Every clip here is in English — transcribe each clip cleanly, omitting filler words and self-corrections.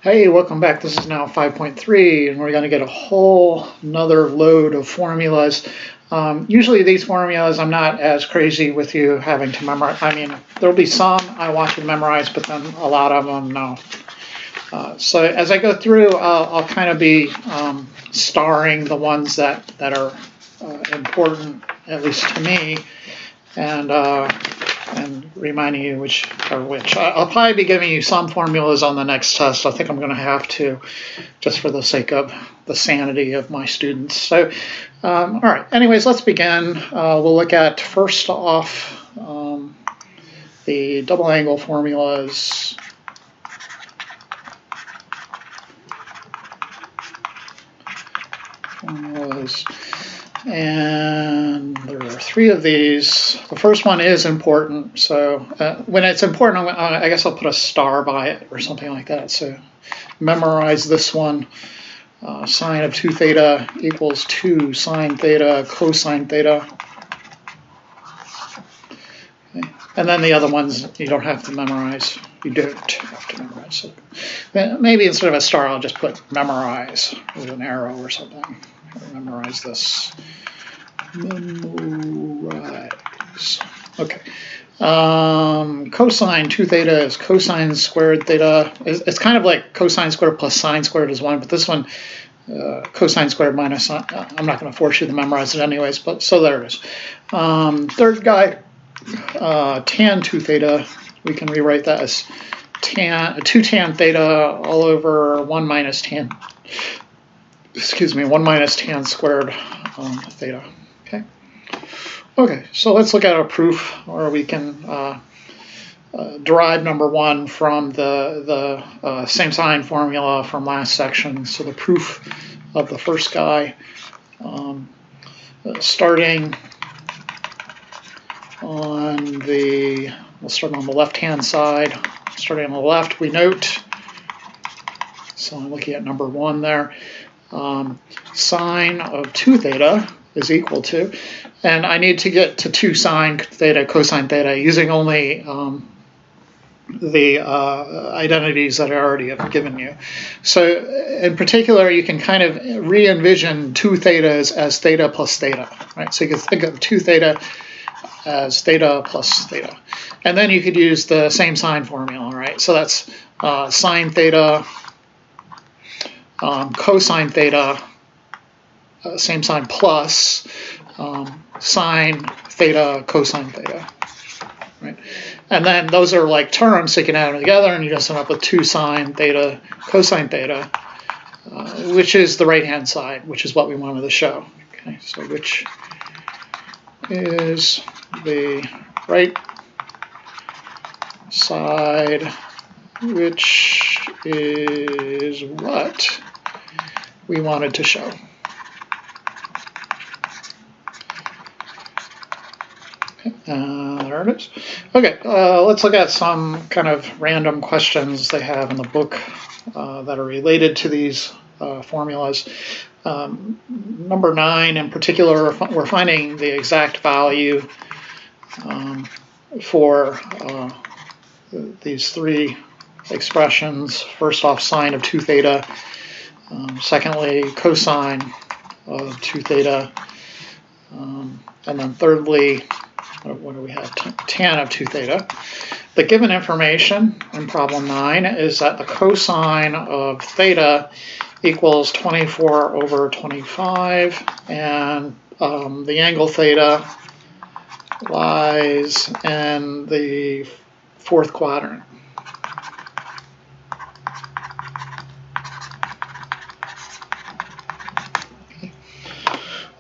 Hey, welcome back. This is now 5.3, and we're going to get a whole another load of formulas. Usually these formulas, I'm not as crazy with you having to memorize. I mean, there'll be some I want you to memorize, but then a lot of them, no. So as I go through, I'll kind of be starring the ones that are important, at least to me, and reminding you which are which. I'll probably be giving you some formulas on the next test. I think I'm going to have to, just for the sake of the sanity of my students. So, all right. Anyways, let's begin. We'll look at, first off, the double angle formulas. And there are three of these. The first one is important, so when it's important, I guess I'll put a star by it or something like that. So memorize this one. Sine of 2 theta equals 2 sine theta cosine theta. Okay. And then the other ones you don't have to memorize. You don't have to memorize. So maybe instead of a star, I'll just put memorize with an arrow or something. Memorize this. Memorize. Okay. Cosine 2 theta is cosine squared theta. It's kind of like cosine squared plus sine squared is 1, but this one, cosine squared minus sine. I'm not going to force you to memorize it anyways, but so there it is. Third guy, tan 2 theta. We can rewrite that as 2 tan theta all over 1 minus tan. Excuse me, 1 minus tan squared theta. Okay. Okay, so let's look at a proof, or we can derive number one from the same sign formula from last section. So the proof of the first guy, starting on the, we'll start on the left-hand side. Starting on the left, we note, so I'm looking at number one there. Sine of 2 theta is equal to, and I need to get to 2 sine theta cosine theta using only the identities that I already have given you. So in particular, you can kind of re-envision 2 thetas as theta plus theta, right? So you can think of 2 theta as theta plus theta. And then you could use the same sign formula, right? So that's sine theta, cosine theta, same sign plus sine theta cosine theta, right? And then those are like terms, so you can add them together and you just end up with 2 sine theta cosine theta, which is the right-hand side, which is what we wanted to show. Okay, so which is the right side, which is what we wanted to show. There it is. Okay, let's look at some kind of random questions they have in the book that are related to these formulas. Number 9 in particular, we're finding the exact value for these 3 expressions. First off, sine of 2 theta. Secondly, cosine of 2 theta. And then thirdly, what do we have? Tan of 2 theta. The given information in problem 9 is that the cosine of theta equals 24 over 25, and the angle theta lies in the 4th quadrant.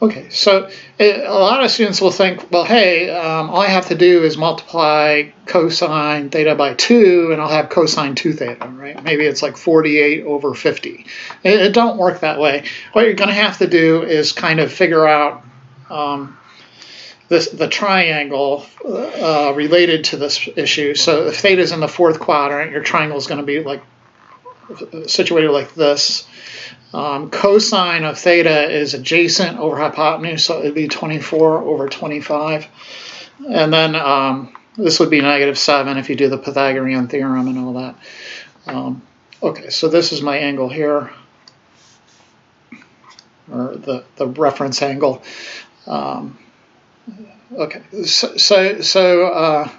Okay, so a lot of students will think, well, hey, all I have to do is multiply cosine theta by 2, and I'll have cosine 2 theta, right? Maybe it's like 48 over 50. It don't work that way. What you're going to have to do is kind of figure out the triangle related to this issue. So if theta is in the 4th quadrant, your triangle is going to be like situated like this. Cosine of theta is adjacent over hypotenuse, so it would be 24 over 25. And then this would be -7 if you do the Pythagorean theorem and all that. Okay, so this is my angle here, or the reference angle. Okay, so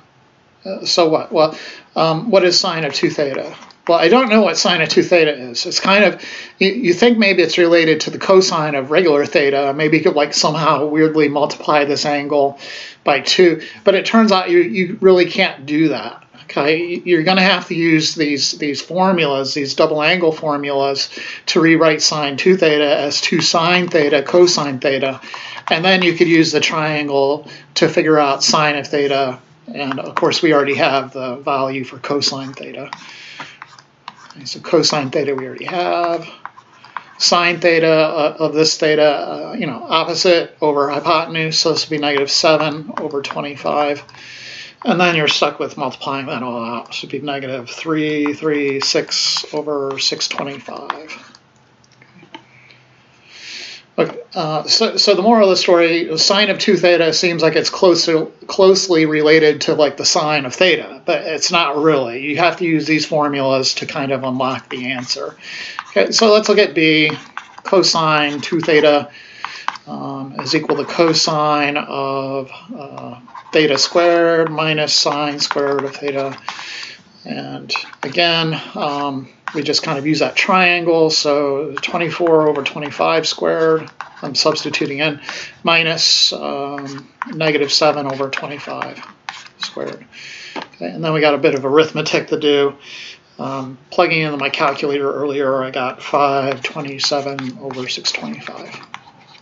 what? Well, what is sine of 2 theta? Well, I don't know what sine of 2 theta is. It's kind of, you think maybe it's related to the cosine of regular theta. Maybe you could like somehow weirdly multiply this angle by 2, but it turns out you really can't do that. Okay, you're going to have to use these formulas, these double angle formulas, to rewrite sine 2 theta as 2 sine theta cosine theta, and then you could use the triangle to figure out sine of theta. And of course, we already have the value for cosine theta. Okay, so cosine theta we already have. Sine theta of this theta, opposite over hypotenuse, so this would be -7 over 25. And then you're stuck with multiplying that all out. So it'd be -336 over 625. Okay, so the moral of the story, sine of 2 theta seems like it's closely related to like the sine of theta, but it's not really. You have to use these formulas to kind of unlock the answer. Okay, so let's look at B. Cosine 2 theta is equal to cosine of theta squared minus sine squared of theta. And again, we just kind of use that triangle, so 24 over 25 squared, I'm substituting in, minus -7 over 25 squared. Okay, and then we got a bit of arithmetic to do. Plugging into my calculator earlier, I got 527 over 625.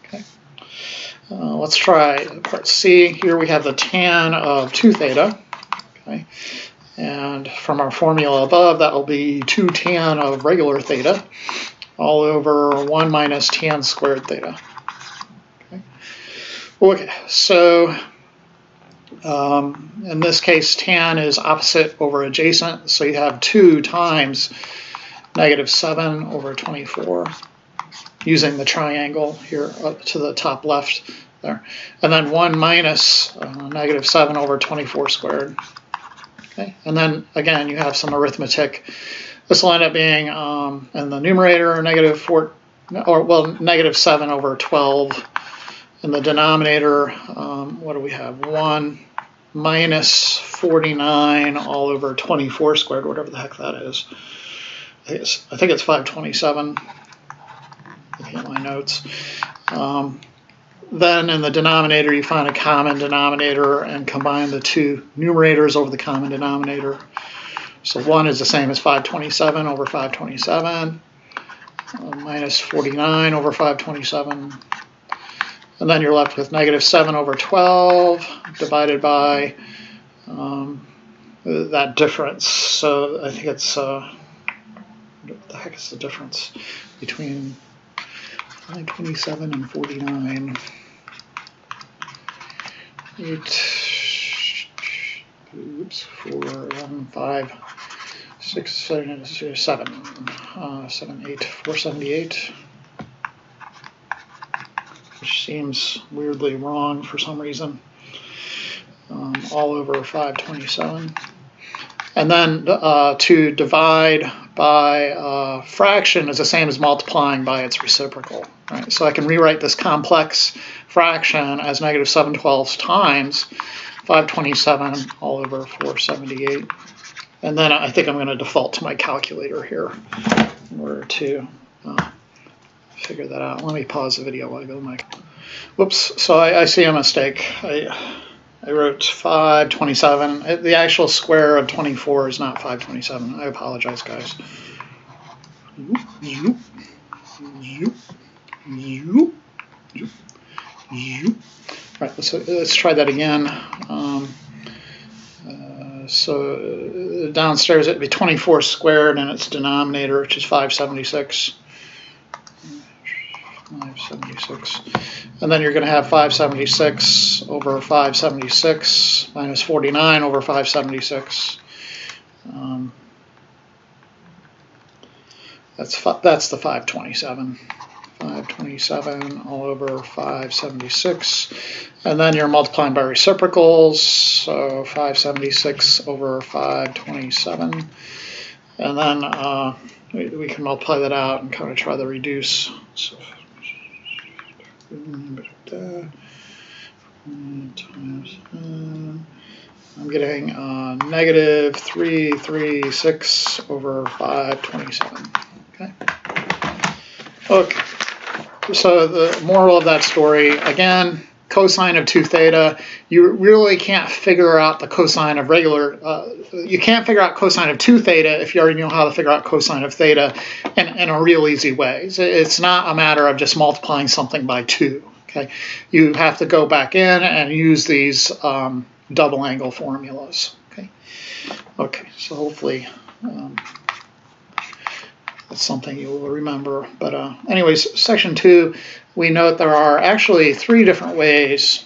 Okay. Let's try part C. Here we have the tan of 2 theta. Okay. And from our formula above, that will be 2 tan of regular theta all over 1 minus tan squared theta. Okay, so in this case, tan is opposite over adjacent, so you have 2 times -7 over 24, using the triangle here up to the top left there. And then 1 minus -7 over 24 squared. Okay. And then again, you have some arithmetic. This will end up being in the numerator -7 over 12. In the denominator, what do we have? 1 minus 49 all over 24 squared, whatever the heck that is. I think it's 527. Looking at my notes. Then in the denominator, you find a common denominator and combine the 2 numerators over the common denominator. So 1 is the same as 527 over 527, minus 49 over 527. And then you're left with -7 over 12 divided by that difference. So I think it's, what the heck is the difference between 527 and 49? 4, 11, 5, 6, 7, 7, 8, 478, which seems weirdly wrong for some reason, all over 527. And then to divide by a fraction is the same as multiplying by its reciprocal. Right? So I can rewrite this complex fraction as -7/12 times 527 all over 478. And then I think I'm going to default to my calculator here in order to figure that out. Let me pause the video while I go to my... Whoops, so I see a mistake. I wrote 527. The actual square of 24 is not 527. I apologize, guys. All right, let's try that again. So downstairs it'd be 24 squared in its denominator, which is 576. 576. And then you're going to have 576 over 576 minus 49 over 576. That's the 527. 527 all over 576. And then you're multiplying by reciprocals, so 576 over 527. And then we can multiply that out and kind of try to reduce. So, I'm getting negative 336 over 527. Okay. Okay. So the moral of that story, again, cosine of 2 theta, you really can't figure out the cosine of regular, you can't figure out cosine of 2 theta if you already know how to figure out cosine of theta in a real easy way. It's not a matter of just multiplying something by 2. Okay, you have to go back in and use these double angle formulas. Okay, so hopefully that's something you will remember. But anyways, section 2, we note there are actually 3 different ways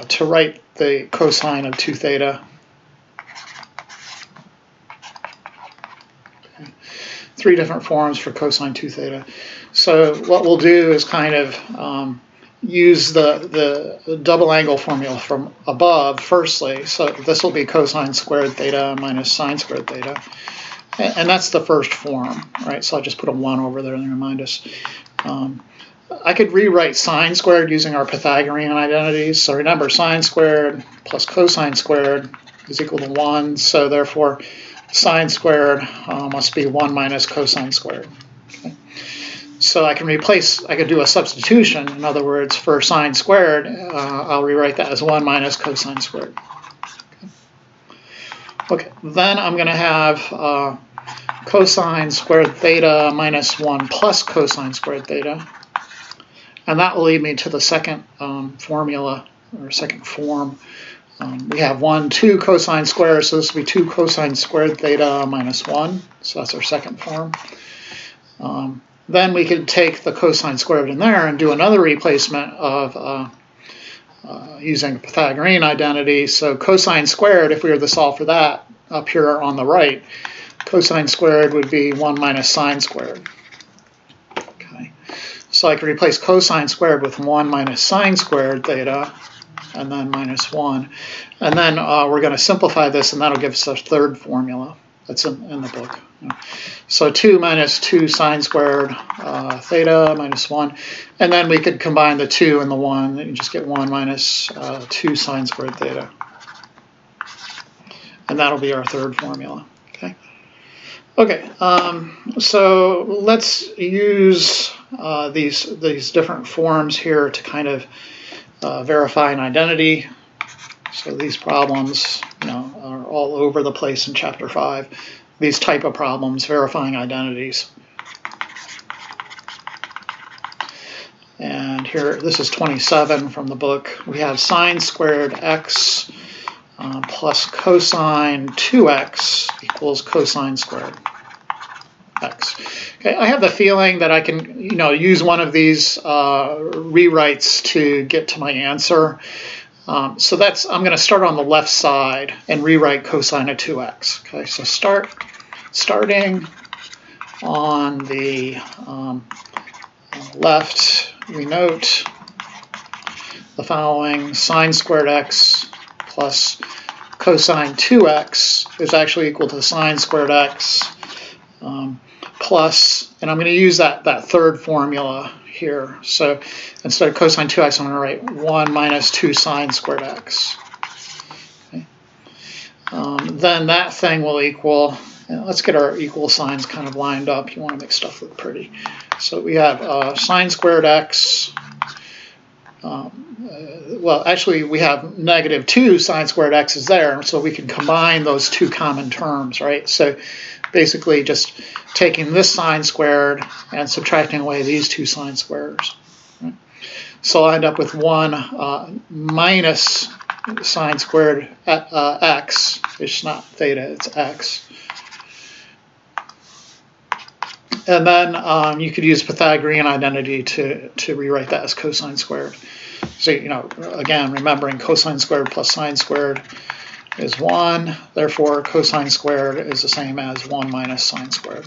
to write the cosine of 2 theta. Okay. 3 different forms for cosine 2 theta. So what we'll do is kind of use the double angle formula from above firstly. So this will be cosine squared theta minus sine squared theta. And that's the first form, right? So I'll just put a 1 over there and remind us. I could rewrite sine squared using our Pythagorean identities. So remember, sine squared plus cosine squared is equal to 1. So therefore, sine squared must be 1 minus cosine squared. Okay. So I can do a substitution. In other words, for sine squared, I'll rewrite that as 1 minus cosine squared. Okay, then I'm going to have cosine squared theta minus 1 plus cosine squared theta. And that will lead me to the second formula, or second form. We have 2 cosine squared, so this will be 2 cosine squared theta minus 1. So that's our second form. Then we could take the cosine squared in there and do another replacement of using Pythagorean identity. So cosine squared, if we were to solve for that up here on the right, cosine squared would be 1 minus sine squared. Okay. So I can replace cosine squared with 1 minus sine squared theta, and then minus 1. And then we're going to simplify this, and that'll give us a third formula that's in the book. So 2 minus 2 sine squared theta minus 1. And then we could combine the 2 and the 1, and you just get 1 minus 2 sine squared theta. And that'll be our third formula. Okay, so let's use these different forms here to kind of verify an identity. So these problems, are all over the place in Chapter 5. These type of problems, verifying identities. And here, this is 27 from the book. We have sine squared x plus cosine 2x equals cosine squared x. Okay, I have the feeling that I can, use one of these rewrites to get to my answer. So I'm going to start on the left side and rewrite cosine of 2x. Okay, so starting on the left, we note the following: sine squared x plus cosine 2x is actually equal to sine squared x plus, and I'm going to use that third formula here. So instead of cosine 2x, I'm going to write 1 minus 2 sine squared x. Okay. Then that thing will equal, let's get our equal signs kind of lined up. You want to make stuff look pretty. So we have sine squared x. Well, actually, we have negative 2 sine squared x is there, so we can combine those 2 common terms, right? So basically just taking this sine squared and subtracting away these 2 sine squares. Right? So I'll end up with 1 minus sine squared x. It's not theta, it's x. And then you could use Pythagorean identity to rewrite that as cosine squared. So, again, remembering cosine squared plus sine squared is 1. Therefore, cosine squared is the same as 1 minus sine squared.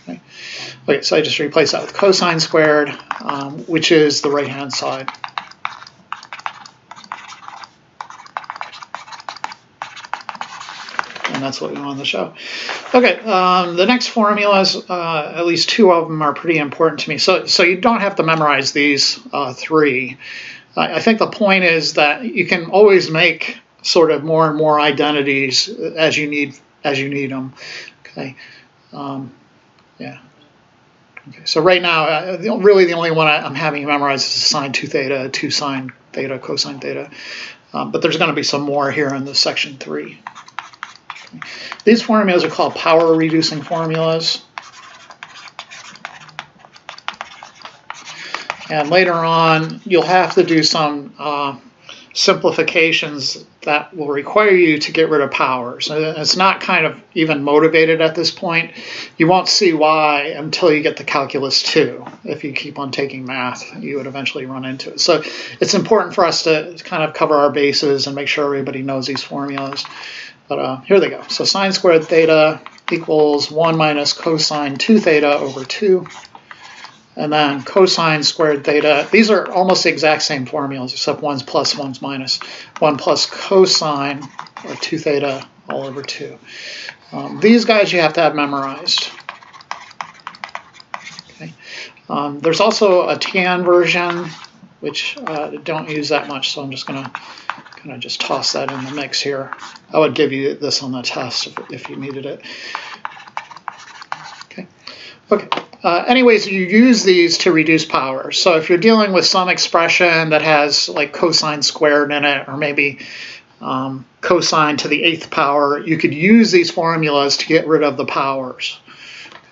Okay, so I just replace that with cosine squared, which is the right-hand side. and that's what we want to show. Okay, the next formulas, at least two of them are pretty important to me. So you don't have to memorize these three. I think the point is that you can always make sort of more and more identities as you need them. Okay, yeah. Okay, so right now, really the only one I'm having you memorize is sine 2 theta, 2 sine theta, cosine theta. But there's going to be some more here in the section 3. Okay. These formulas are called power-reducing formulas. And later on, you'll have to do some simplifications that will require you to get rid of powers. It's not kind of even motivated at this point. You won't see why until you get to calculus 2. If you keep on taking math, you would eventually run into it. So it's important for us to kind of cover our bases and make sure everybody knows these formulas. But here they go. So sine squared theta equals 1 minus cosine 2 theta over 2. And then cosine squared theta, these are almost the exact same formulas, except one's plus, one's minus. 1 plus cosine, or 2 theta, all over 2. These guys you have to have memorized. Okay. There's also a tan version, which I don't use that much, so I'm just going to kind of just toss that in the mix here. I would give you this on the test if you needed it. Okay. Okay. Anyways, you use these to reduce power. So if you're dealing with some expression that has like cosine squared in it, or maybe cosine to the 8th power, you could use these formulas to get rid of the powers.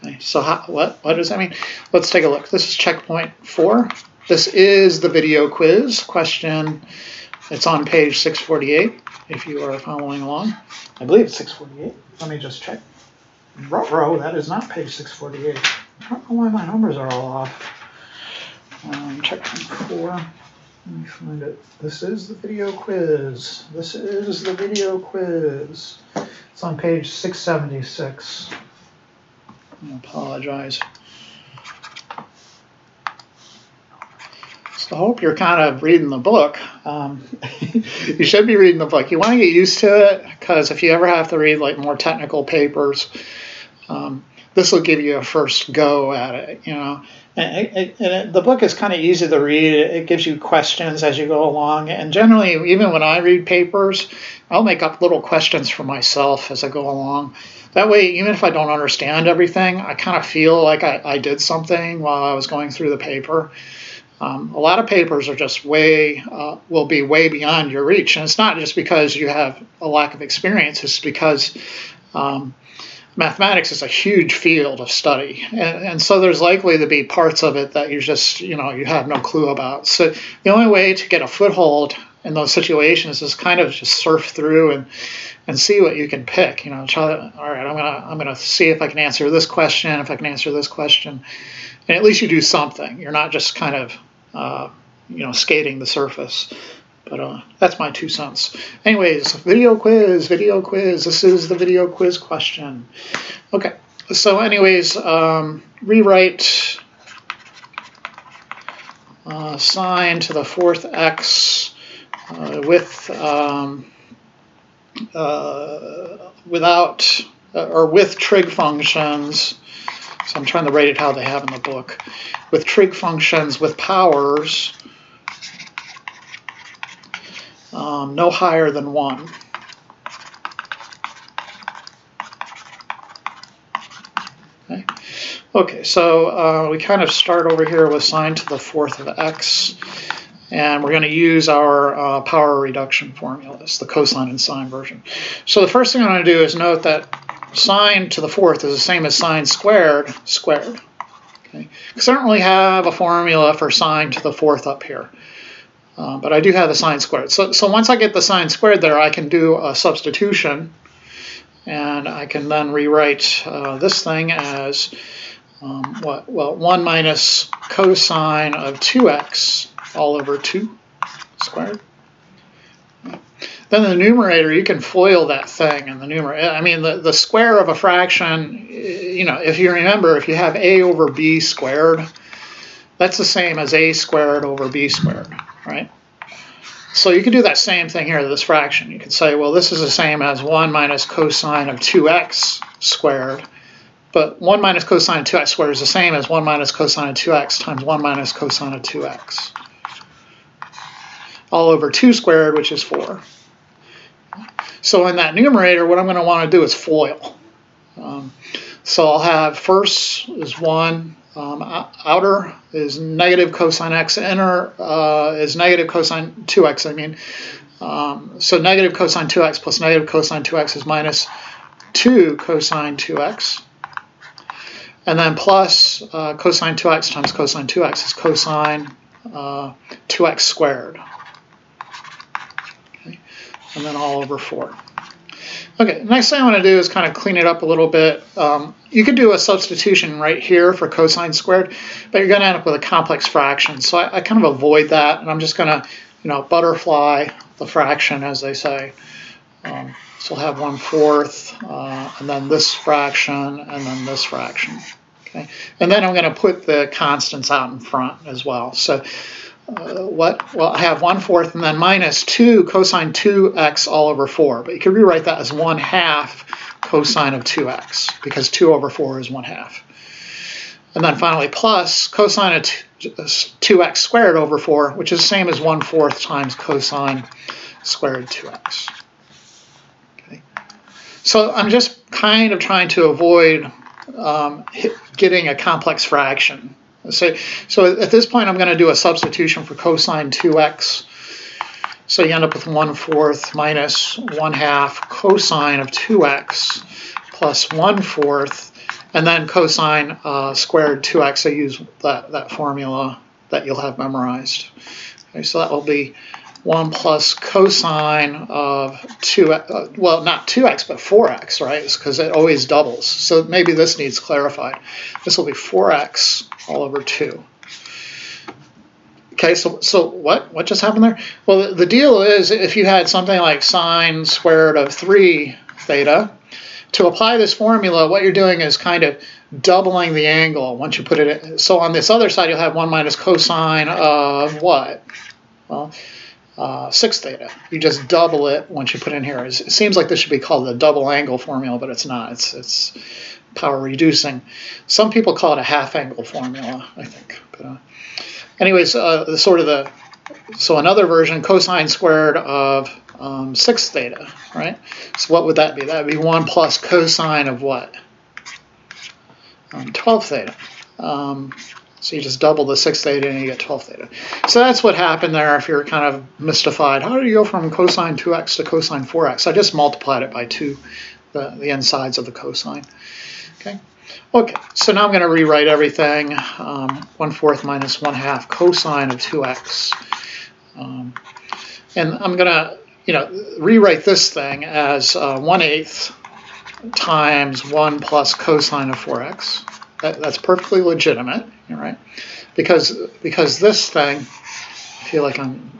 Okay, so what does that mean? Let's take a look. This is checkpoint 4. This is the video quiz question. It's on page 648 if you are following along. I believe it's 648. Let me just check. Ruh-roh, that is not page 648. I don't know why my numbers are all off. Checkpoint 4. Let me find it. This is the video quiz. This is the video quiz. It's on page 676. I apologize. So I hope you're kind of reading the book. You should be reading the book. You want to get used to it, because if you ever have to read like more technical papers, this will give you a first go at it, you know. And the book is kind of easy to read. It gives you questions as you go along. And generally, even when I read papers, I'll make up little questions for myself as I go along. That way, even if I don't understand everything, I kind of feel like I did something while I was going through the paper. A lot of papers are just will be way beyond your reach. And it's not just because you have a lack of experience. It's because mathematics is a huge field of study, and so there's likely to be parts of it that you just, you have no clue about. So the only way to get a foothold in those situations is kind of just surf through and see what you can pick. All right, I'm gonna see if I can answer this question, if I can answer this question, and at least you do something. You're not just kind of skating the surface. But that's my 2 cents. Anyways, video quiz. This is the video quiz question. Okay, so anyways, rewrite sine to the 4th x with trig functions. So I'm trying to write it how they have in the book. With trig functions with powers no higher than 1. Okay, so we kind of start over here with sine to the 4th of x, and we're going to use our power reduction formulas, the cosine and sine version. So the first thing I'm going to do is note that sine to the 4th is the same as sine squared. Okay, because I don't really have a formula for sine to the 4th up here. But I do have the sine squared. So once I get the sine squared there, I can do a substitution, and I can then rewrite this thing as 1 minus cosine of 2x all over 2 squared. Then the numerator, you can FOIL that thing in the numerator. I mean, the square of a fraction, if you remember, if you have a over b squared, that's the same as a squared over b squared, right? So you could do that same thing here, this fraction. You could say, well, this is the same as 1 minus cosine of 2x squared. But 1 minus cosine of 2x squared is the same as 1 minus cosine of 2x times 1 minus cosine of 2x. All over 2 squared, which is 4. So in that numerator, what I'm going to want to do is FOIL. So I'll have first is 1, outer is negative cosine x, inner is negative cosine 2x, I mean. So negative cosine 2x plus negative cosine 2x is minus 2 cosine 2x. And then plus cosine 2x times cosine 2x is cosine 2x squared. Okay. And then all over 4. Okay, next thing I want to do is kind of clean it up a little bit. You could do a substitution right here for cosine squared, but you're going to end up with a complex fraction. So I kind of avoid that, and I'm just going to, butterfly the fraction, as they say. So we'll have 1/4, and then this fraction, and then this fraction. Okay, and then I'm going to put the constants out in front as well. So well, I have 1/4 and then minus 2 cosine 2x all over 4. But you can rewrite that as 1/2 cosine of 2x, because 2 over 4 is 1/2. And then finally plus cosine of 2x squared over 4, which is the same as 1/4 times cosine squared 2x. Okay. So I'm just kind of trying to avoid getting a complex fraction. So at this point, I'm going to do a substitution for cosine 2x. So you end up with 1/4 minus 1/2 cosine of 2x plus 1/4, and then cosine squared 2x. I use that formula that you'll have memorized. Okay, so that will be 1 plus cosine of 2x, well, not 2x, but 4x, right? Because it always doubles. So maybe this needs clarified. This will be 4x all over 2. Okay, so what just happened there? Well, the deal is if you had something like sine squared of 3 theta, to apply this formula, what you're doing is kind of doubling the angle once you put it in. So on this other side, you'll have 1 minus cosine of what? Well, 6 theta. You just double it once you put it in here. It seems like this should be called the double angle formula, but it's not. It's power reducing. Some people call it a half angle formula, I think. But anyways, so another version, cosine squared of 6 theta, right? So what would that be? That would be 1 plus cosine of what? 12 theta. So you just double the 6 theta and you get 12 theta. So that's what happened there if you're kind of mystified. How do you go from cosine 2x to cosine 4x? I just multiplied it by 2, the insides of the cosine. Okay, so now I'm going to rewrite everything. 1/4 minus 1/2 cosine of 2x. And I'm going to, rewrite this thing as 1/8 times 1 plus cosine of 4x. That's perfectly legitimate, right? Because this thing, I feel like I'm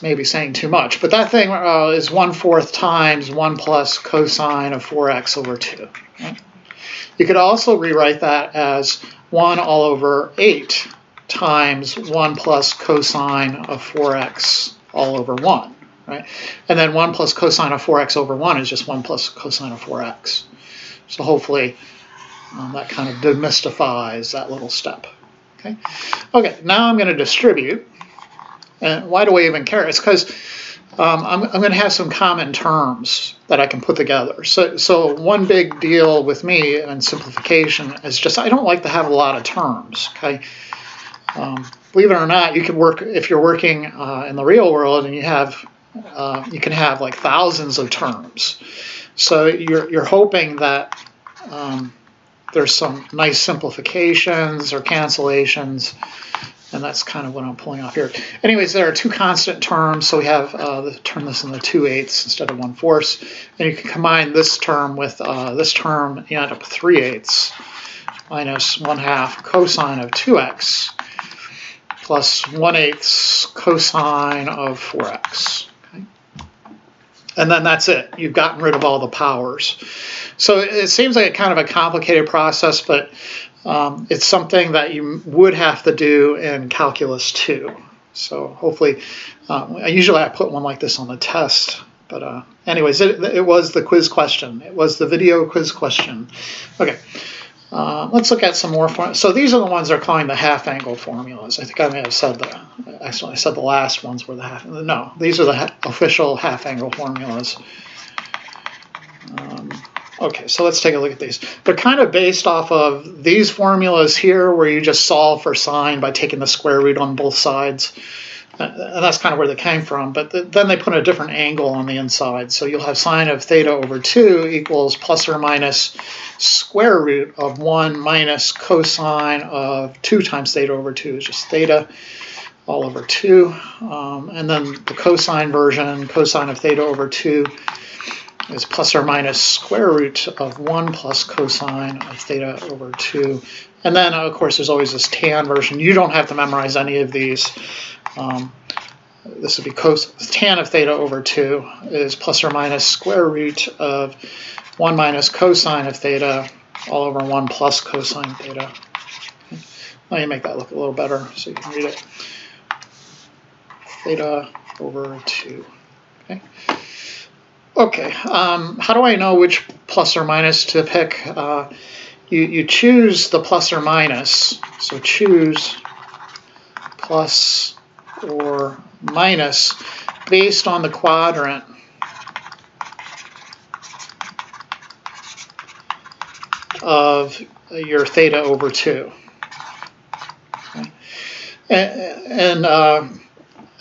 maybe saying too much, but that thing is 1/4 times 1 plus cosine of 4x over 2. Right? You could also rewrite that as 1 all over 8 times 1 plus cosine of 4x all over 1. Right? And then 1 plus cosine of 4x over 1 is just 1 plus cosine of 4x. So hopefully that kind of demystifies that little step. Okay, now I'm going to distribute. And why do I even care? It's because I'm going to have some common terms that I can put together. So one big deal with me in simplification is just I don't like to have a lot of terms. Okay, believe it or not, you can work if you're working in the real world, and you can have like thousands of terms. So you're hoping that there's some nice simplifications or cancellations, and that's kind of what I'm pulling off here. Anyways, there are 2 constant terms, so we have turn this into 2/8 instead of 1/4, and you can combine this term with this term, you end up with 3/8 minus 1/2 cosine of 2x plus 1/8 cosine of 4x. And then that's it. You've gotten rid of all the powers. So it seems like kind of a complicated process, but it's something that you would have to do in Calculus 2. So hopefully, usually I put one like this on the test. But anyways, it was the quiz question. It was the video quiz question. Okay, let's look at some more. So these are the ones they're calling the half-angle formulas. I think I may have said that. Actually, I said the last ones were the half. No, these are the official half-angle formulas. Okay, so let's take a look at these. They're kind of based off of these formulas here, where you just solve for sine by taking the square root on both sides. And that's kind of where they came from, but then they put a different angle on the inside. So you'll have sine of theta over 2 equals plus or minus square root of 1 minus cosine of 2 times theta over 2 is just theta all over 2. And then the cosine version, cosine of theta over 2 is plus or minus square root of 1 plus cosine of theta over 2. And then, of course, there's always this tan version. You don't have to memorize any of these. This would be tan of theta over 2 is plus or minus square root of 1 minus cosine of theta all over 1 plus cosine theta. Okay. Let me make that look a little better so you can read it. Theta over 2. Okay. Okay. How do I know which plus or minus to pick? You choose the plus or minus. So choose plus or minus based on the quadrant of your theta over 2. Okay. And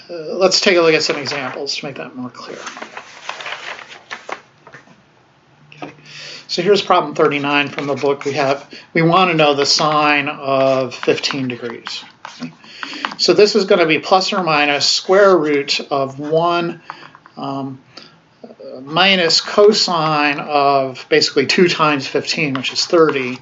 let's take a look at some examples to make that more clear. Okay. So here's problem 39 from the book. We want to know the sine of 15 degrees. Okay. So this is going to be plus or minus square root of 1 minus cosine of basically 2 times 15, which is 30,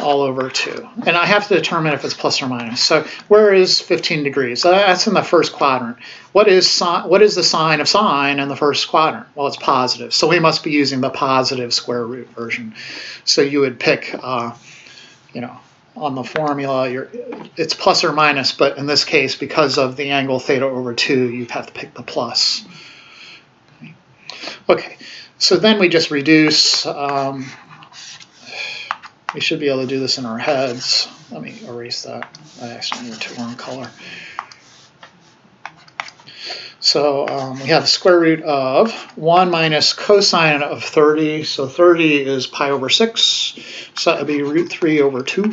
all over 2. And I have to determine if it's plus or minus. So where is 15 degrees? That's in the first quadrant. What is the sine of sine in the first quadrant? Well, it's positive. So we must be using the positive square root version. So you would pick, on the formula, it's plus or minus, but in this case, because of the angle theta over 2, you have to pick the plus. Okay, so then we just reduce. We should be able to do this in our heads. Let me erase that. I actually went to the wrong color. So we have the square root of 1 minus cosine of 30. So 30 is pi over 6. So that would be root 3 over 2.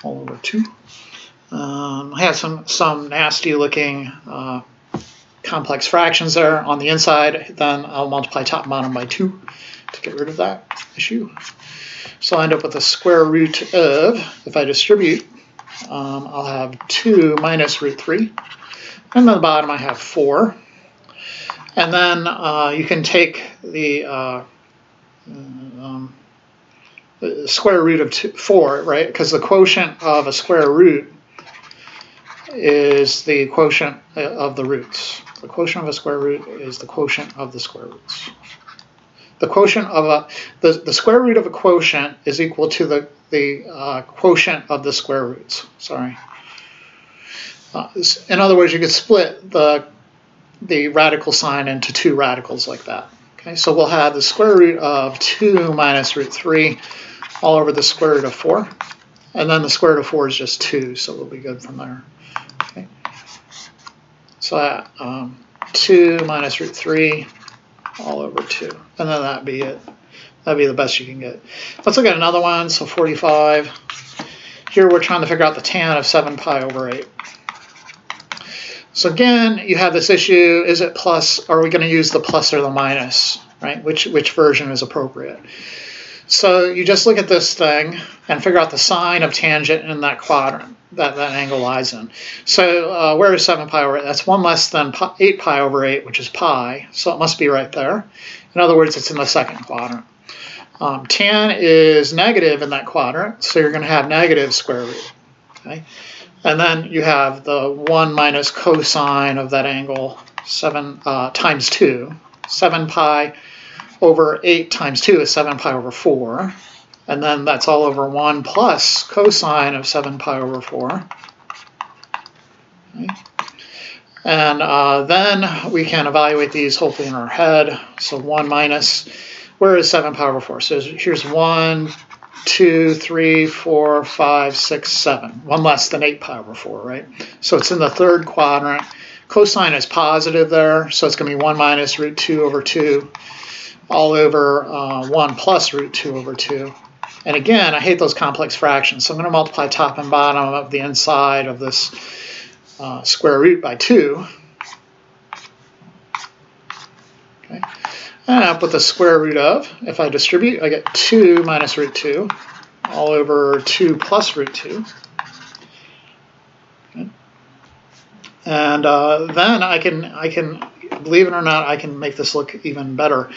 All over 2. I have some nasty looking complex fractions there on the inside. Then I'll multiply top and bottom by 2 to get rid of that issue. So I'll end up with the square root of, if I distribute, I'll have 2 minus root 3. And on the bottom I have 4. And then you can take the square root of 4, right? Because the quotient of a square root is the quotient of the roots. The quotient of a square root is the quotient of the square roots. The quotient of the square root of a quotient is equal to the quotient of the square roots. Sorry. In other words, you could split the radical sign into 2 radicals like that. Okay, so we'll have the square root of 2 minus root 3 all over the square root of 4. And then the square root of 4 is just 2, so we'll be good from there. Okay. So 2 minus root 3 all over 2. And then that'd be it. That'd be the best you can get. Let's look at another one. So 45. Here we're trying to figure out the tan of 7 pi over 8. So again, you have this issue, is it plus, are we going to use the plus or the minus, right? Which version is appropriate? So you just look at this thing and figure out the sine of tangent in that quadrant that angle lies in. So where is 7 pi over 8? That's 1 less than 8 pi over 8, which is pi, so it must be right there. In other words, it's in the second quadrant. Tan is negative in that quadrant, so you're going to have negative square root. Okay? And then you have the 1 minus cosine of that angle, 7 times 2. 7 pi over 8 times 2 is 7 pi over 4. And then that's all over 1 plus cosine of 7 pi over 4. Okay. And then we can evaluate these hopefully in our head. So 1 minus, where is 7 pi over 4? So here's 1, 2, 3, 4, 5, 6, 7. 1 less than 8 pi over 4, right? So it's in the third quadrant. Cosine is positive there, so it's going to be 1 minus root 2 over 2 all over 1 plus root 2 over 2. And again, I hate those complex fractions, so I'm going to multiply top and bottom of the inside of this square root by 2. Okay. And I'll put the square root of, if I distribute, I get 2 minus root 2 all over 2 plus root 2. Okay. And then I can, believe it or not, I can make this look even better.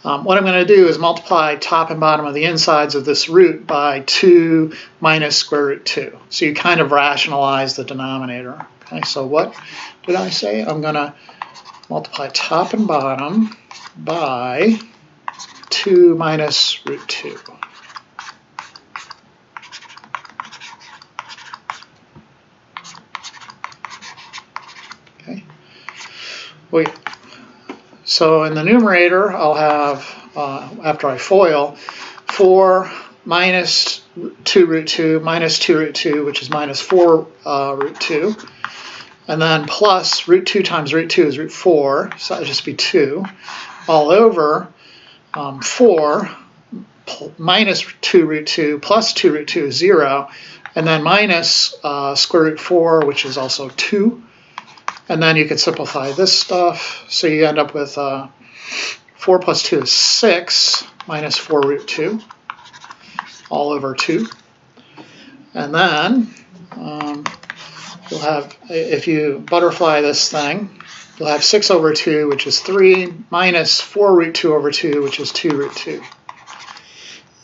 What I'm going to do is multiply top and bottom of the insides of this root by 2 minus square root 2. So you kind of rationalize the denominator. Okay, so what did I say? I'm going to multiply top and bottom by 2 minus root 2. Okay. Wait. So in the numerator, I'll have, after I FOIL, 4 minus 2 root 2 minus 2 root 2, which is minus 4 root 2. And then plus root 2 times root 2 is root 4, so that would just be 2, all over 4 minus 2 root 2 plus 2 root 2 is 0, and then minus square root 4, which is also 2. And then you could simplify this stuff, so you end up with 4 plus 2 is 6 minus 4 root 2 all over 2. And then you'll have, if you butterfly this thing, you'll have 6 over 2, which is 3, minus 4 root 2 over 2, which is 2 root 2.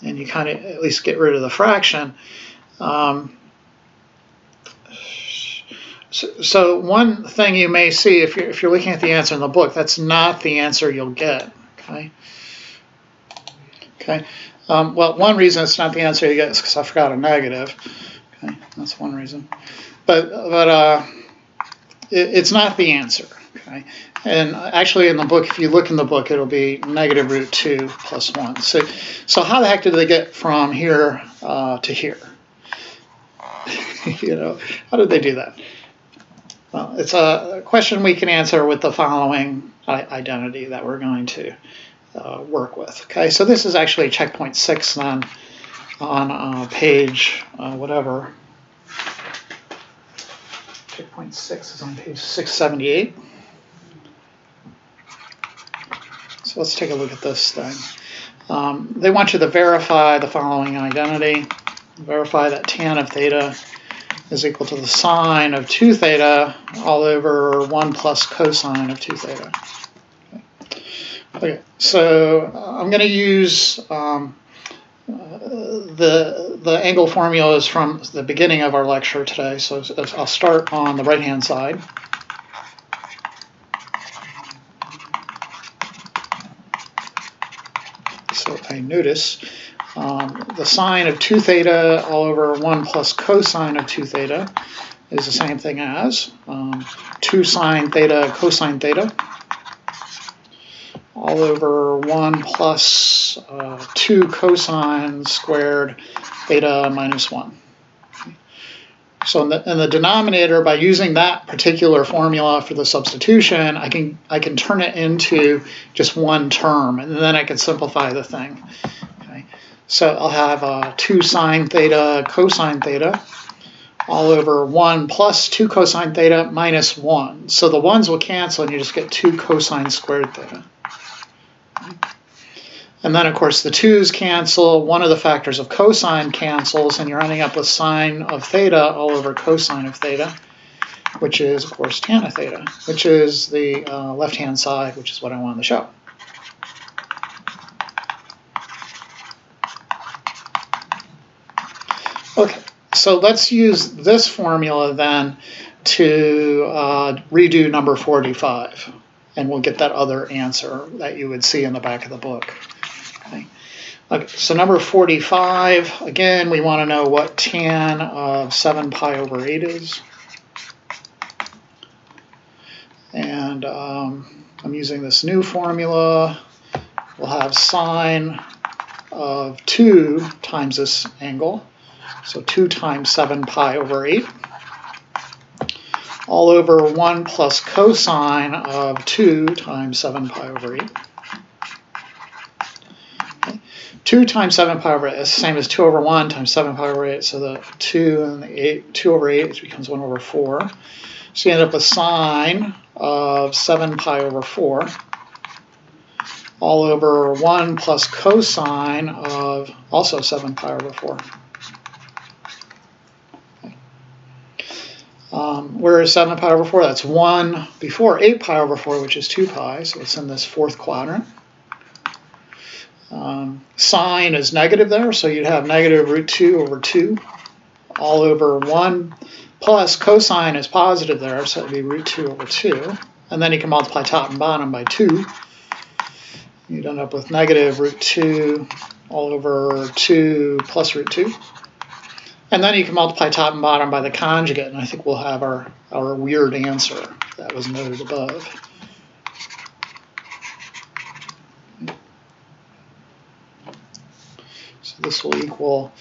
And you kind of at least get rid of the fraction. So one thing you may see if you're looking at the answer in the book, that's not the answer you'll get. Okay. Okay. Well, one reason it's not the answer you get is because I forgot a negative. Okay, that's one reason. But it's not the answer. Okay. And actually, in the book, if you look in the book, it'll be negative root 2 plus 1. So how the heck did they get from here to here? You know, how did they do that? Well, it's a question we can answer with the following identity that we're going to work with. Okay, so this is actually checkpoint 6 then on page whatever. Checkpoint 6 is on page 678. So let's take a look at this thing. They want you to verify the following identity. Verify that tan of theta is equal to the sine of 2 theta all over 1 plus cosine of 2 theta. Okay, so I'm going to use the angle formulas from the beginning of our lecture today. So I'll start on the right-hand side. So I notice the sine of 2 theta all over 1 plus cosine of 2 theta is the same thing as 2 sine theta cosine theta all over 1 plus 2 cosine squared theta minus 1. So in the denominator, by using that particular formula for the substitution, I can turn it into just one term, and then I can simplify the thing. Okay. So I'll have 2 sine theta cosine theta all over 1 plus 2 cosine theta minus 1. So the 1's will cancel, and you just get 2 cosine squared theta. And then, of course, the 2's cancel. One of the factors of cosine cancels, and you're ending up with sine of theta all over cosine of theta, which is, of course, tan of theta, which is the left-hand side, which is what I wanted to show. Okay, so let's use this formula then to redo number 45, and we'll get that other answer that you would see in the back of the book. Okay, so number 45, again, we want to know what tan of 7 pi over 8 is. And I'm using this new formula. We'll have sine of 2 times this angle, so 2 times 7 pi over 8, all over 1 plus cosine of 2 times 7 pi over 8. Okay. 2 times 7 pi over 8 is the same as 2 over 1 times 7 pi over 8, so the 2 and the 8, 2 over 8 becomes 1 over 4. So you end up with sine of 7 pi over 4, all over 1 plus cosine of also 7 pi over 4. Okay. Where is 7 pi over 4? That's 1 before 8 pi over 4, which is 2 pi, so it's in this fourth quadrant. Sine is negative there, so you'd have negative root 2 over 2, all over 1 plus cosine is positive there, so it would be root 2 over 2. And then you can multiply top and bottom by 2. You'd end up with negative root 2 all over 2 plus root 2. And then you can multiply top and bottom by the conjugate, and I think we'll have our weird answer that was noted above. So this will equal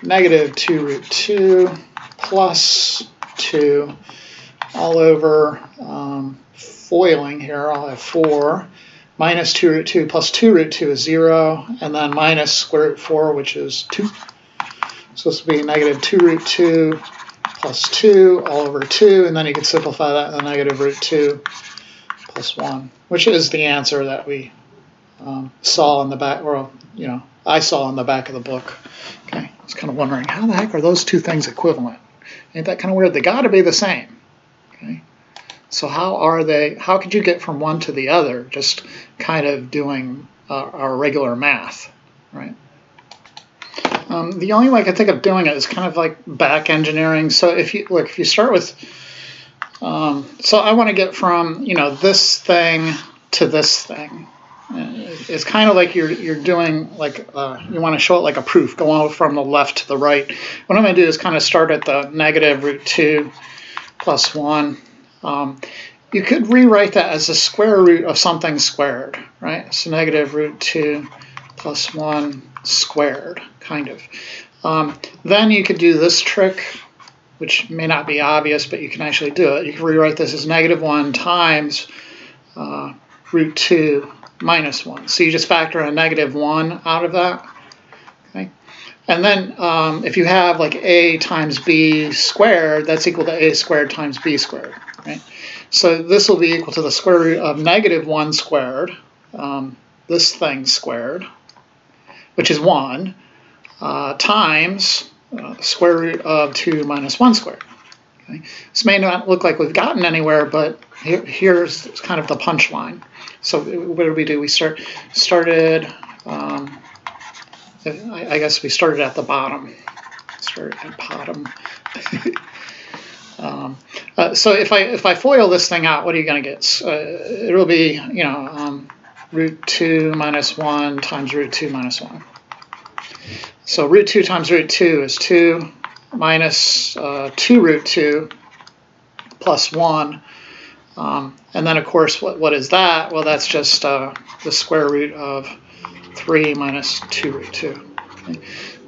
negative 2 root 2 plus 2 all over, foiling here, I'll have 4, minus 2 root 2 plus 2 root 2 is 0, and then minus square root 4, which is 2. So this will be negative 2 root 2 plus 2 all over 2, and then you can simplify that in the negative root 2 plus 1, which is the answer that we saw in the back, or, you know, I saw in the back of the book. Okay, I was kind of wondering, how the heck are those two things equivalent? Ain't that kind of weird? They got to be the same. Okay, so how are they? How could you get from one to the other? Just kind of doing our regular math, right? The only way I can think of doing it is kind of like back engineering. So if you look, if you start with, so I want to get from, you know, this thing to this thing. It's kind of like you're doing like you want to show it like a proof, going from the left to the right. What I'm going to do is kind of start at the negative root 2 plus 1. You could rewrite that as the square root of something squared, right? So negative root 2 plus 1 squared, kind of. Then you could do this trick, which may not be obvious, but you can actually do it. You can rewrite this as negative 1 times root 2 minus 1. So you just factor a negative 1 out of that. Okay. And then if you have like a times b squared, that's equal to a squared times b squared. Right? So this will be equal to the square root of negative 1 squared, this thing squared, which is 1, times square root of 2 minus 1 squared. Okay. This may not look like we've gotten anywhere, but here's kind of the punchline. So what did we do? We started, I guess we started at the bottom. Started at bottom. So if I FOIL this thing out, what are you going to get? It'll be, you know, root 2 minus 1 times root 2 minus 1. So root 2 times root 2 is 2 minus 2 root 2 plus 1. And then, of course, what is that? Well, that's just the square root of 3 minus 2 root 2,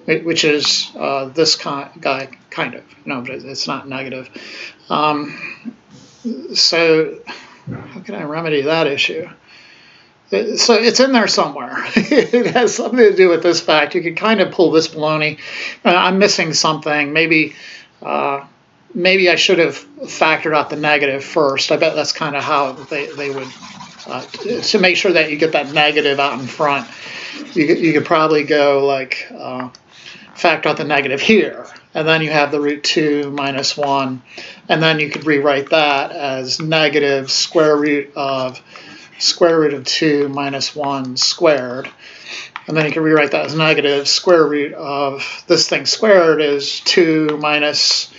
okay? Which is this guy, kind of. No, but it's not negative. So how can I remedy that issue? So it's in there somewhere. It has something to do with this fact. You can kind of pull this baloney. I'm missing something. Maybe I should have factored out the negative first. I bet that's kind of how they would, to make sure that you get that negative out in front, you could probably go like factor out the negative here. And then you have the root 2 minus 1. And then you could rewrite that as negative square root of 2 minus 1 squared. And then you can rewrite that as negative square root of this thing squared is 2 minus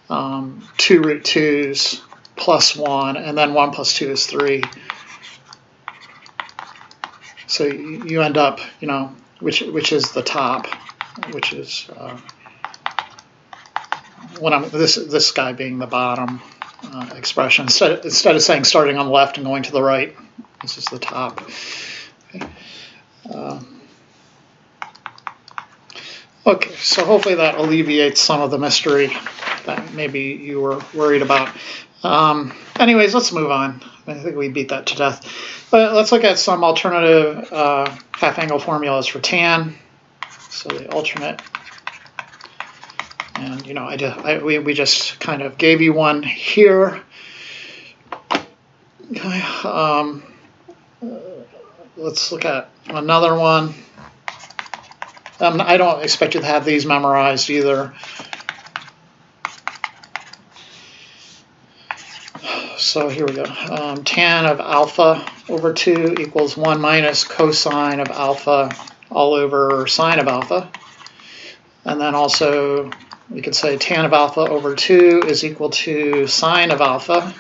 2 root 2's plus 1, and then 1 plus 2 is 3. So you end up, you know, which is the top, which is this guy being the bottom. expression. Instead of saying starting on the left and going to the right, this is the top. Okay. Okay, so hopefully that alleviates some of the mystery that maybe you were worried about. Anyways, let's move on. I think we beat that to death. But let's look at some alternative half-angle formulas for tan. So the alternate, and you know, we just kind of gave you one here. Okay, let's look at another one. I don't expect you to have these memorized either. So here we go. Tan of alpha over 2 equals 1 minus cosine of alpha all over sine of alpha. And then also we could say tan of alpha over 2 is equal to sine of alpha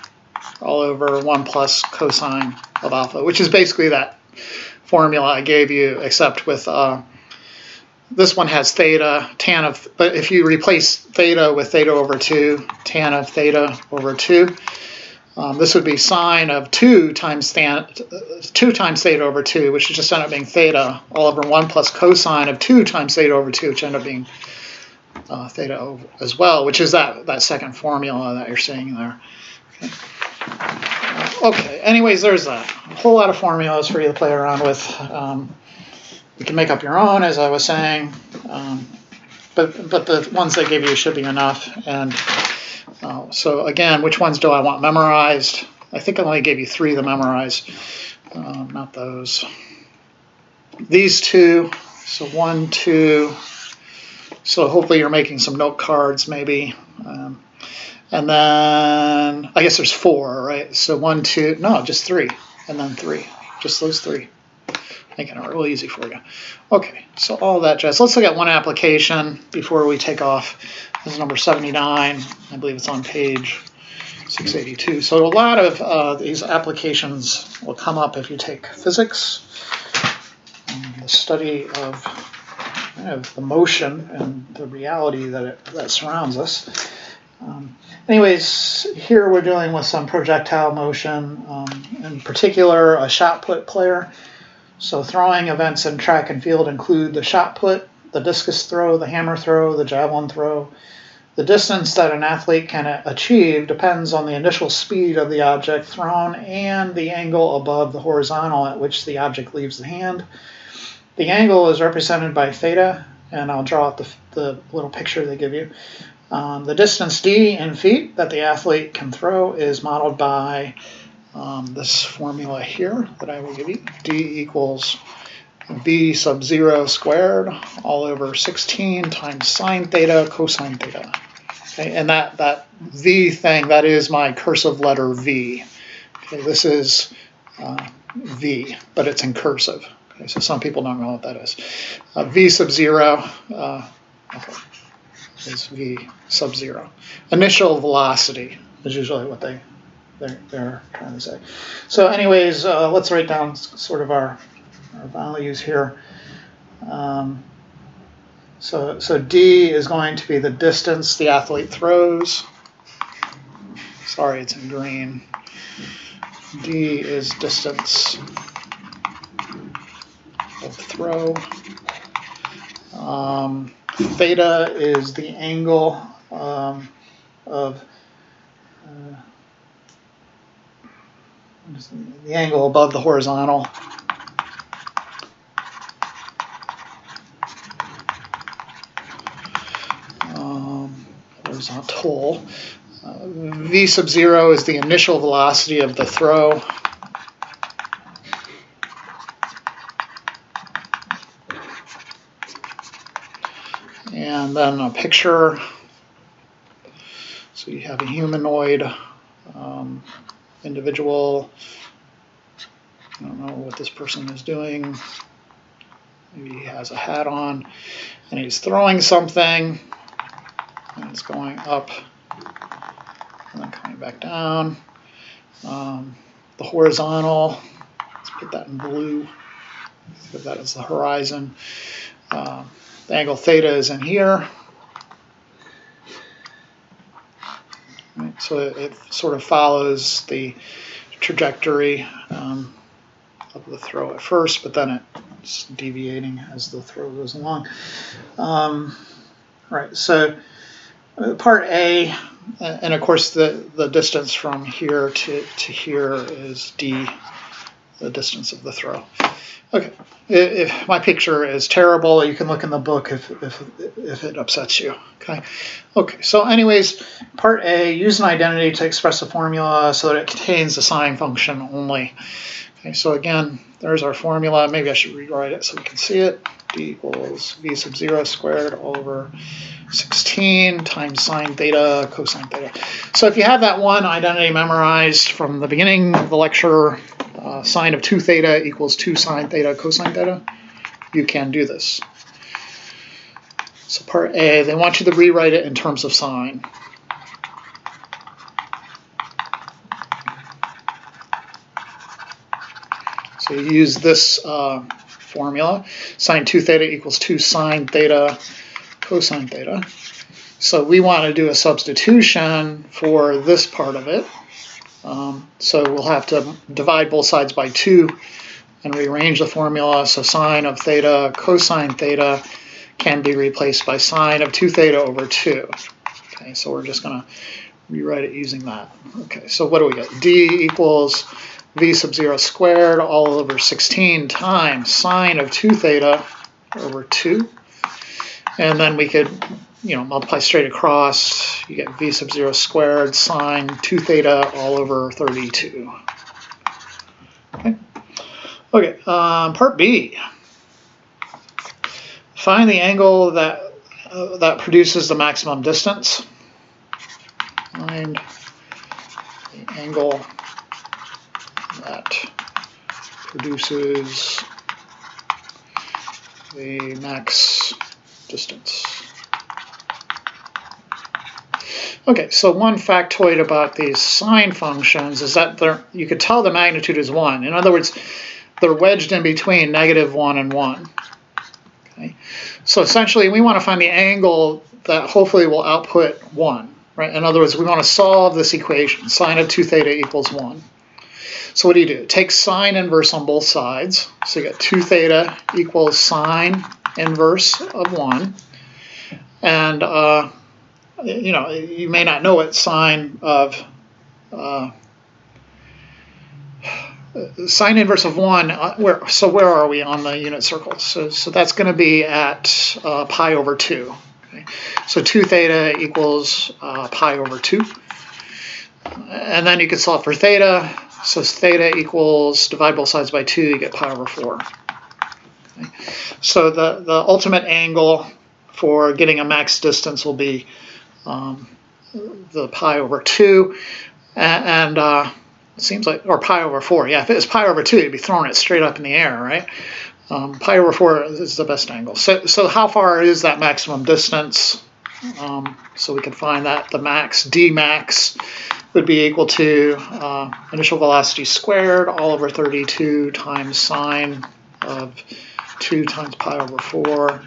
all over 1 plus cosine of alpha, which is basically that formula I gave you, except with this one has theta, tan of, but if you replace theta with theta over 2, tan of theta over 2, this would be sine of 2 times theta over 2, which would just end up being theta all over 1 plus cosine of 2 times theta over 2, which end up being theta over as well, which is that second formula that you're seeing there. Okay, anyways, there's that. A whole lot of formulas for you to play around with. You can make up your own, as I was saying, but the ones they give you should be enough. And so again, which ones do I want memorized? I think I only gave you 3 to memorize, not those. These 2, so 1, 2. So hopefully you're making some note cards, maybe. And then I guess there's 4, right? So 1, 2, no, just 3, and then 3, just those 3. Making it real easy for you. Okay, so all that jazz. Let's look at one application before we take off. This is number 79. I believe it's on page 682. So a lot of these applications will come up if you take physics, the study of kind of the motion and the reality that surrounds us. Anyways, here we're dealing with some projectile motion, in particular a shot put player. So throwing events in track and field include the shot put, the discus throw, the hammer throw, the javelin throw. The distance that an athlete can achieve depends on the initial speed of the object thrown and the angle above the horizontal at which the object leaves the hand. The angle is represented by theta, and I'll draw out the little picture they give you. The distance d in feet that the athlete can throw is modeled by this formula here that I will give you. D equals v sub 0 squared all over 16 times sine theta cosine theta. Okay, and that v thing, that is my cursive letter v. Okay, this is v, but it's in cursive. Okay, so some people don't know what that is. V sub 0 okay, is v sub 0. Initial velocity is usually what they're trying to say. So anyways, let's write down sort of our values here. So d is going to be the distance the athlete throws. Sorry, it's in green. D is distance of throw. Theta is the angle of the angle above the horizontal. Horizontal. V sub 0 is the initial velocity of the throw. And then a picture. So you have a humanoid individual. I don't know what this person is doing. Maybe he has a hat on and he's throwing something, and it's going up and then coming back down. The horizontal, let's put that in blue, so that is the horizon. The angle theta is in here. Right. Right? So it sort of follows the trajectory of the throw at first, but then it's deviating as the throw goes along. Right, so part A, and of course the distance from here to here is d, the distance of the throw. Okay, if my picture is terrible, you can look in the book if it upsets you. Okay, so anyways, part A, use an identity to express a formula so that it contains the sine function only. Okay, so again, there's our formula. Maybe I should rewrite it so we can see it. D equals v sub 0 squared all over 16 times sine theta cosine theta. So if you have that one identity memorized from the beginning of the lecture, sine of 2 theta equals 2 sine theta cosine theta, you can do this. So part A, they want you to rewrite it in terms of sine. So you use this formula, sine 2 theta equals 2 sine theta cosine theta. So we want to do a substitution for this part of it. So we'll have to divide both sides by 2 and rearrange the formula. So sine of theta cosine theta can be replaced by sine of 2 theta over 2. Okay, so we're just going to rewrite it using that. Okay, so what do we get? D equals v sub 0 squared all over 16 times sine of 2 theta over 2. And then we could, multiply straight across. You get v sub 0 squared sine 2 theta all over 32. Okay, part B. Find the angle that produces the maximum distance. Find the angle that produces the max distance. Okay, so one factoid about these sine functions is that you could tell the magnitude is 1. In other words, they're wedged in between -1 and 1. Okay, so essentially we want to find the angle that hopefully will output 1. Right? In other words, we want to solve this equation, sine of 2 theta equals 1. So what do? Take sine inverse on both sides. So you get 2 theta equals sine inverse of 1. And, you may not know what sine of sine inverse of 1, where are we on the unit circle? So that's going to be at pi over 2. Okay? So 2 theta equals pi over 2. And then you can solve for theta. So theta equals, divide both sides by 2, you get pi over 4. Okay. So the ultimate angle for getting a max distance will be the pi over 2. And it seems like, or pi over 4. Yeah, if it was pi over 2, you'd be throwing it straight up in the air, right? Pi over 4 is the best angle. So how far is that maximum distance? So we can find that the max, Dmax, would be equal to initial velocity squared all over 32 times sine of 2 times pi over 4.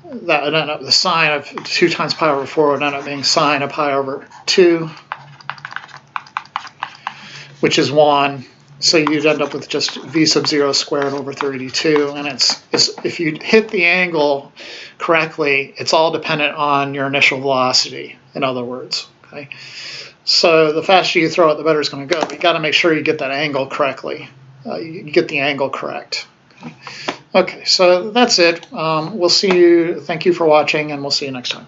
That would end up, the sine of 2 times pi over 4 would end up being sine of pi over 2, which is 1. So you'd end up with just v sub 0 squared over 32. And it's if you hit the angle correctly, it's all dependent on your initial velocity, in other words. Okay, so the faster you throw it, the better it's going to go. But you got to make sure you get that angle correctly. You get the angle correct. Okay, so that's it. We'll see you. Thank you for watching, and we'll see you next time.